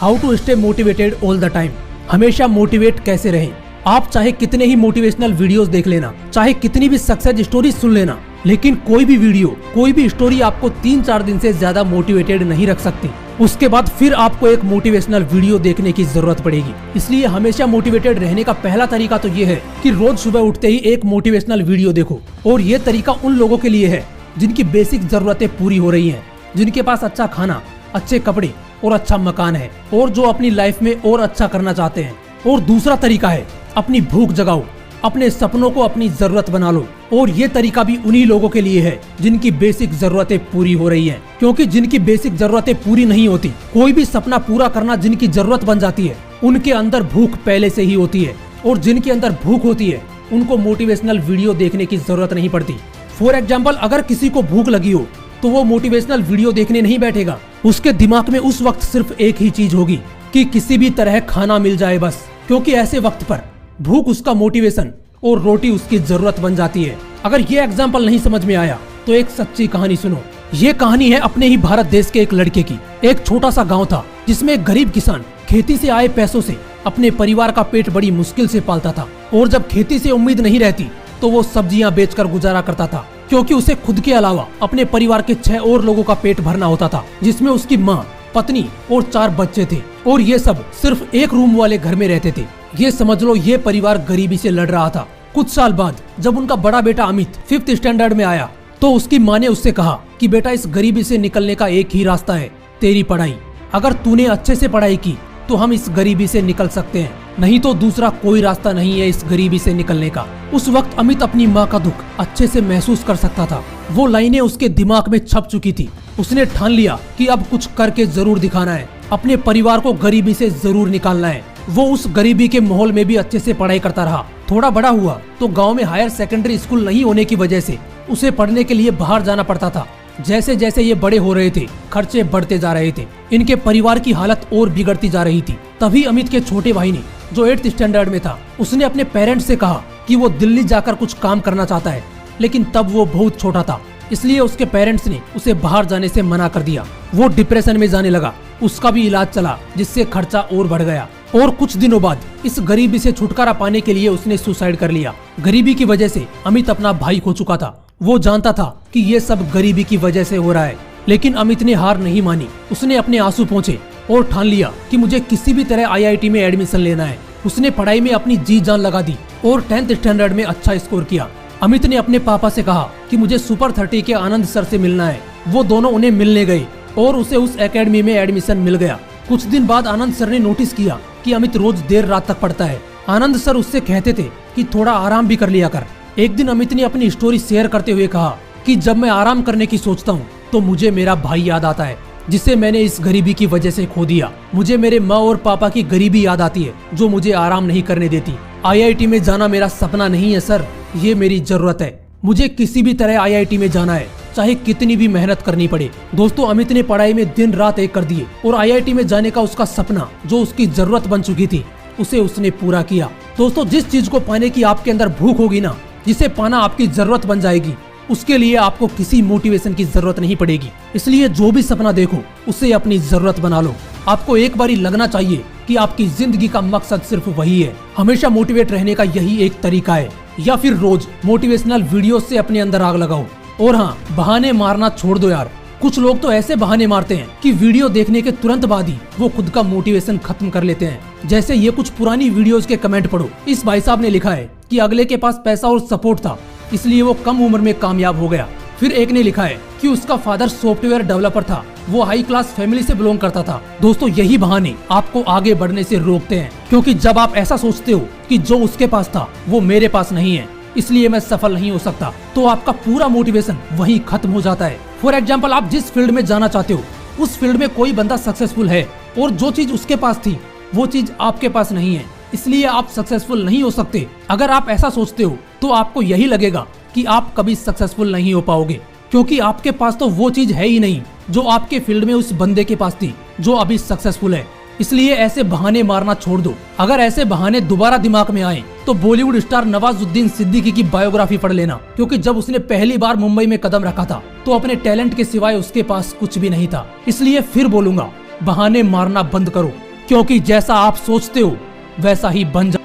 How to stay motivated all the time. हमेशा motivate कैसे रहें। आप चाहे कितने ही मोटिवेशनल वीडियोस देख लेना, चाहे कितनी भी सक्सेस स्टोरी सुन लेना, लेकिन कोई भी वीडियो, कोई भी स्टोरी आपको 3-4 दिन से ज्यादा मोटिवेटेड नहीं रख सकती। उसके बाद फिर आपको एक मोटिवेशनल वीडियो देखने की जरूरत पड़ेगी। इसलिए हमेशा मोटिवेटेड रहने का पहला तरीका तो ये है कि रोज सुबह उठते ही एक मोटिवेशनल वीडियो देखो। और ये तरीका उन लोगों के लिए है जिनकी बेसिक जरूरतें पूरी हो रही हैं, जिनके पास अच्छा खाना, अच्छे कपड़े और अच्छा मकान है, और जो अपनी लाइफ में और अच्छा करना चाहते हैं। और दूसरा तरीका है अपनी भूख जगाओ, अपने सपनों को अपनी जरूरत बना लो। और ये तरीका भी उन्हीं लोगों के लिए है जिनकी बेसिक जरूरतें पूरी हो रही हैं, क्योंकि जिनकी बेसिक जरूरतें पूरी नहीं होती, कोई भी सपना पूरा करना जिनकी जरूरत बन जाती है, उनके अंदर भूख पहले से ही होती है। और जिनके अंदर भूख होती है उनको मोटिवेशनल वीडियो देखने की जरूरत नहीं पड़ती। फॉर एग्जाम्पल, अगर किसी को भूख लगी हो तो वो मोटिवेशनल वीडियो देखने नहीं बैठेगा। उसके दिमाग में उस वक्त सिर्फ एक ही चीज होगी कि किसी भी तरह खाना मिल जाए बस, क्योंकि ऐसे वक्त पर भूख उसका मोटिवेशन और रोटी उसकी जरूरत बन जाती है। अगर ये एग्जाम्पल नहीं समझ में आया तो एक सच्ची कहानी सुनो। ये कहानी है अपने ही भारत देश के एक लड़के की। एक छोटा सा गांव था जिसमें एक गरीब किसान खेती से आए पैसों से अपने परिवार का पेट बड़ी मुश्किल से पालता था। और जब खेती से उम्मीद नहीं रहती तो वो सब्जियां बेचकर गुजारा करता था, क्योंकि उसे खुद के अलावा अपने परिवार के 6 और लोगों का पेट भरना होता था, जिसमें उसकी माँ, पत्नी और 4 बच्चे थे। और ये सब सिर्फ एक रूम वाले घर में रहते थे। ये समझ लो ये परिवार गरीबी से लड़ रहा था। कुछ साल बाद जब उनका बड़ा बेटा अमित 5th स्टैंडर्ड में आया तो उसकी माँ ने उससे कहा कि बेटा, इस गरीबी से निकलने का एक ही रास्ता है, तेरी पढ़ाई। अगर तूने अच्छे से पढ़ाई की तो हम इस गरीबी से निकल सकते हैं, नहीं तो दूसरा कोई रास्ता नहीं है इस गरीबी से निकलने का। उस वक्त अमित अपनी माँ का दुख अच्छे से महसूस कर सकता था। वो लाइनें उसके दिमाग में छप चुकी थी। उसने ठान लिया कि अब कुछ करके जरूर दिखाना है, अपने परिवार को गरीबी से जरूर निकालना है। वो उस गरीबी के माहौल में भी अच्छे से पढ़ाई करता रहा। थोड़ा बड़ा हुआ तो गांव में हायर सेकेंडरी स्कूल नहीं होने की वजह से उसे पढ़ने के लिए बाहर जाना पड़ता था। जैसे जैसे ये बड़े हो रहे थे, खर्चे बढ़ते जा रहे थे, इनके परिवार की हालत और बिगड़ती जा रही थी। तभी अमित के छोटे भाई ने, जो 8th स्टैंडर्ड में था, उसने अपने पेरेंट्स से कहा कि वो दिल्ली जाकर कुछ काम करना चाहता है। लेकिन तब वो बहुत छोटा था, इसलिए उसके पेरेंट्स ने उसे बाहर जाने से मना कर दिया। वो डिप्रेशन में जाने लगा। उसका भी इलाज चला, जिससे खर्चा और बढ़ गया। और कुछ दिनों बाद इस गरीबी से छुटकारा पाने के लिए उसने सुसाइड कर लिया। गरीबी की वजह से अमित अपना भाई खो चुका था। वो जानता था कि ये सब गरीबी की वजह से हो रहा है, लेकिन अमित ने हार नहीं मानी। उसने अपने आंसू पोंछे और ठान लिया कि मुझे किसी भी तरह IIT में एडमिशन लेना है। उसने पढ़ाई में अपनी जी जान लगा दी और 10th स्टैंडर्ड में अच्छा स्कोर किया। अमित ने अपने पापा से कहा कि मुझे सुपर 30 के आनंद सर से मिलना है। वो दोनों उन्हें मिलने गए और उसे उस एकेडमी में एडमिशन मिल गया। कुछ दिन बाद आनंद सर ने नोटिस किया कि अमित रोज देर रात तक पढ़ता है। आनंद सर उससे कहते थे कि थोड़ा आराम भी कर लिया कर। एक दिन अमित ने अपनी स्टोरी शेयर करते हुए कहा कि जब मैं आराम करने की सोचता हूँ तो मुझे मेरा भाई याद आता है, जिसे मैंने इस गरीबी की वजह से खो दिया। मुझे मेरे माँ और पापा की गरीबी याद आती है, जो मुझे आराम नहीं करने देती। IIT में जाना मेरा सपना नहीं है सर, ये मेरी जरूरत है। मुझे किसी भी तरह IIT में जाना है, चाहे कितनी भी मेहनत करनी पड़े। दोस्तों, अमित ने पढ़ाई में दिन रात एक कर दिए और IIT में जाने का उसका सपना, जो उसकी जरूरत बन चुकी थी, उसे उसने पूरा किया। दोस्तों, जिस चीज को पाने की आपके अंदर भूख होगी ना, जिसे पाना आपकी जरूरत बन जाएगी, उसके लिए आपको किसी मोटिवेशन की जरूरत नहीं पड़ेगी। इसलिए जो भी सपना देखो उसे अपनी जरूरत बना लो। आपको एक बारी लगना चाहिए कि आपकी जिंदगी का मकसद सिर्फ वही है। हमेशा मोटिवेट रहने का यही एक तरीका है। या फिर रोज मोटिवेशनल वीडियो से अपने अंदर आग लगाओ। और हाँ, बहाने मारना छोड़ दो यार। कुछ लोग तो ऐसे बहाने मारते हैं कि वीडियो देखने के तुरंत बाद ही वो खुद का मोटिवेशन खत्म कर लेते हैं। जैसे ये कुछ पुरानी वीडियोस के कमेंट पढ़ो। इस भाई साहब ने लिखा है कि अगले के पास पैसा और सपोर्ट था, इसलिए वो कम उम्र में कामयाब हो गया। फिर एक ने लिखा है कि उसका फादर सॉफ्टवेयर डेवलपर था, वो हाई क्लास फैमिली से बिलोंग करता था। दोस्तों, यही बहाने आपको आगे बढ़ने से रोकते हैं, क्योंकि जब आप ऐसा सोचते हो कि जो उसके पास था वो मेरे पास नहीं है, इसलिए मैं सफल नहीं हो सकता, तो आपका पूरा मोटिवेशन वहीं खत्म हो जाता है। फॉर एग्जाम्पल, आप जिस फील्ड में जाना चाहते हो उस फील्ड में कोई बंदा सक्सेसफुल है और जो चीज उसके पास थी वो चीज आपके पास नहीं है, इसलिए आप सक्सेसफुल नहीं हो सकते। अगर आप ऐसा सोचते हो तो आपको यही लगेगा कि आप कभी सक्सेसफुल नहीं हो पाओगे, क्योंकि आपके पास तो वो चीज है ही नहीं जो आपके फील्ड में उस बंदे के पास थी जो अभी सक्सेसफुल है। इसलिए ऐसे बहाने मारना छोड़ दो। अगर ऐसे बहाने दोबारा दिमाग में आए तो बॉलीवुड स्टार नवाजुद्दीन सिद्दीकी की बायोग्राफी पढ़ लेना, क्योंकि जब उसने पहली बार मुंबई में कदम रखा था तो अपने टैलेंट के सिवाय उसके पास कुछ भी नहीं था। इसलिए फिर बोलूंगा, बहाने मारना बंद करो क्योंकि जैसा आप सोचते हो वैसा ही बन जा।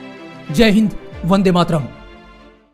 जय हिंद, वंदे मातरम।